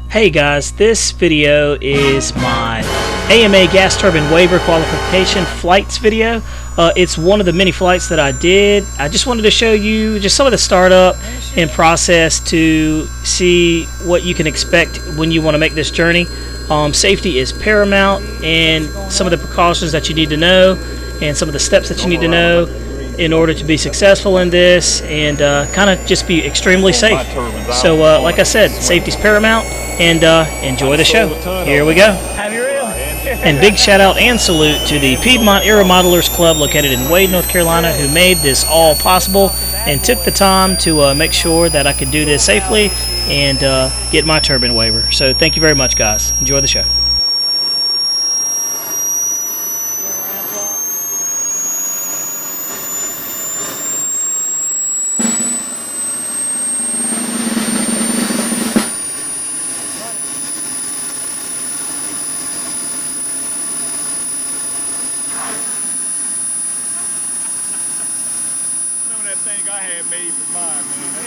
Hey guys, this video is my AMA gas turbine waiver qualification flights video. It's one of the many flights that I did. I just wanted to show you just some of the startup and process to see what you can expect when you want to make this journey. Safety is paramount, and some of the precautions that you need to know and some of the steps that you need to know in order to be successful in this and kind of just be extremely safe. So like I said, safety's paramount, and enjoy the show. Here we go. And big shout out and salute to the Piedmont Aero Modelers Club located in Wade, North Carolina, who made this all possible and took the time to make sure that I could do this safely and get my turbine waiver. So thank you very much, guys. Enjoy the show. That thing I had made for mine, man.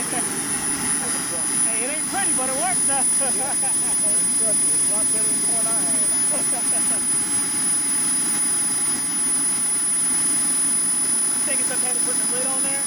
Hey, it ain't pretty, but it works now. It's a lot better than the one I had. Think it's okay to put the lid on there?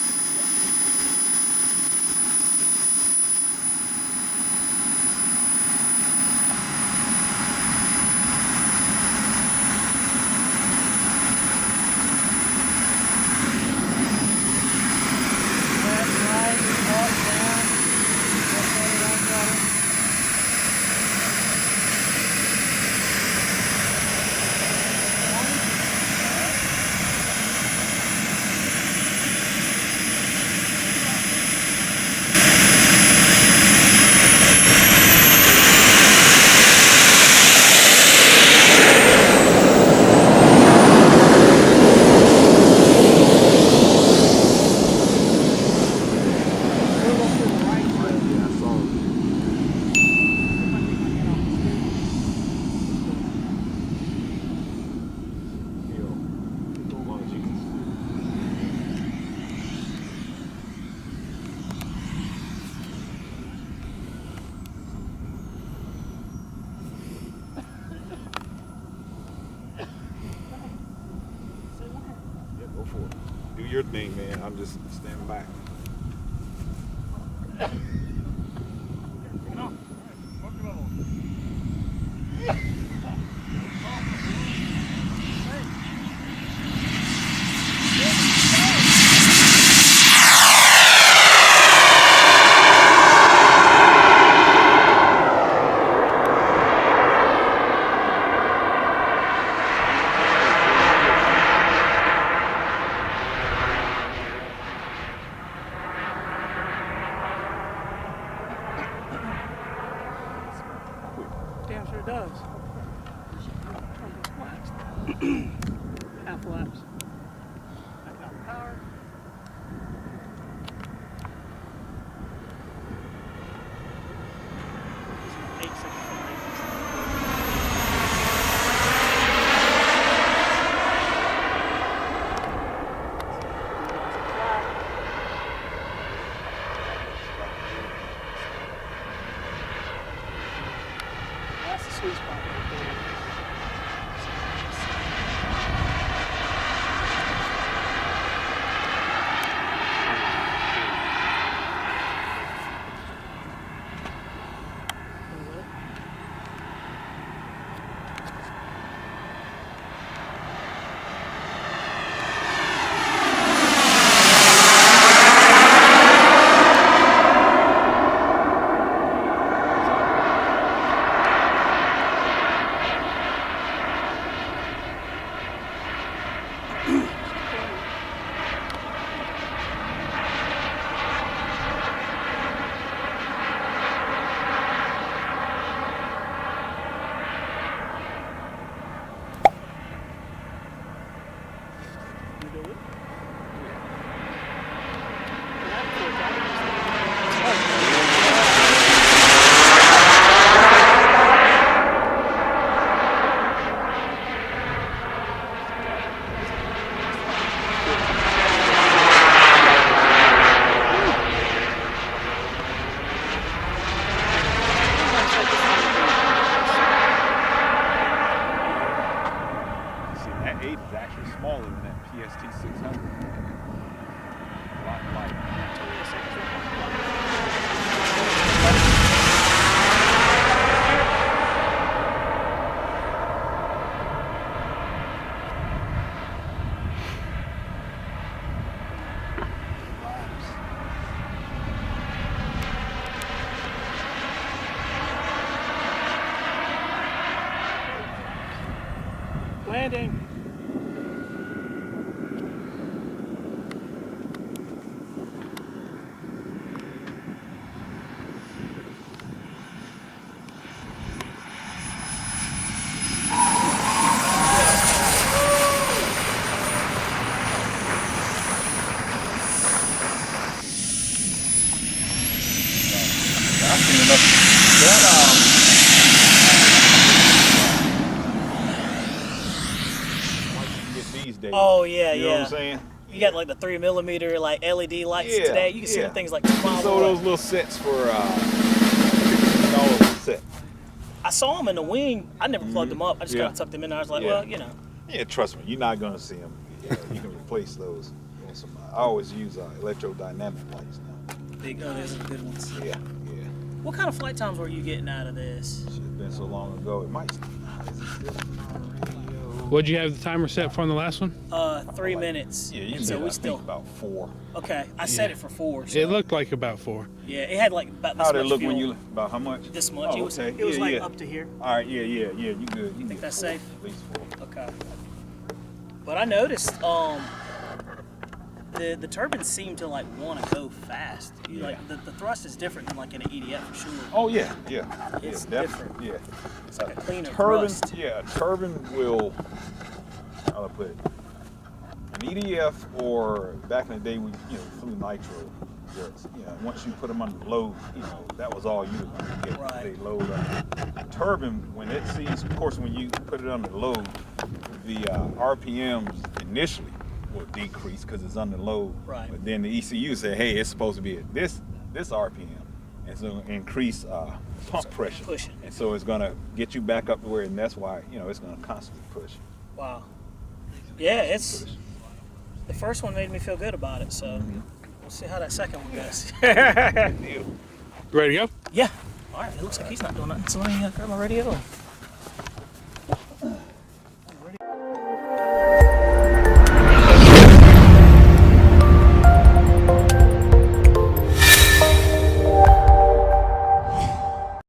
Go for it. Do your thing, man. I'm just standing back. Damn sure it does. Half laps. Back out the power. That's the sweet spot right there. Landing. These days. Oh yeah, You know what I'm saying? You got like the 3mm like LED lights Yeah, today. You can see yeah. them things like 2 miles So away. those little sets for $15 a set. I saw them in the wing. I never plugged them up. I just Yeah. kind of tucked them in there. I was like, Yeah. well, you know. Yeah, trust me, you're not gonna see them. Yeah, you can replace those. On some, I always use electrodynamic lights now. Big, oh, those are the good ones. Yeah, yeah. What kind of flight times were you getting out of this? Should have been so long ago. It might. Is it still on radio? What'd you have the timer set for on the last one? 3 minutes. Yeah, you and said so we I still. think about 4. Okay, I set it for 4. So. It looked like about 4. Yeah, it had like about this How did it much look fuel. when you about how much? This much. Oh, It was. okay. It was Yeah, like yeah. up to here. All right, yeah. You good? You Think that's 4, safe? At least 4. Okay. But I noticed the turbines seem to like want to go fast. You, Yeah. Like the thrust is different than like in an EDF for sure. Oh yeah. It's definitely. different. Yeah. It's like a cleaner Turbine. thrust. Yeah, a turbine will. How do I put it? An EDF or back in the day we flew nitro jets. Once you put them under load, that was all you were going to get. Right. They load up. A turbine, when it sees, of course, when you put it under load, the RPMs initially will decrease because it's under load. Right. But then the ECU say, hey, it's supposed to be at this RPM, and so increase pump pressure. Pushing. And so it's going to get you back up to where, and that's why it's going to constantly push. Wow. Yeah, it's the first one made me feel good about it. So we'll see how that second one goes. Ready to go? Yeah. All right. It looks like he's not doing nothing. So let me grab my radio.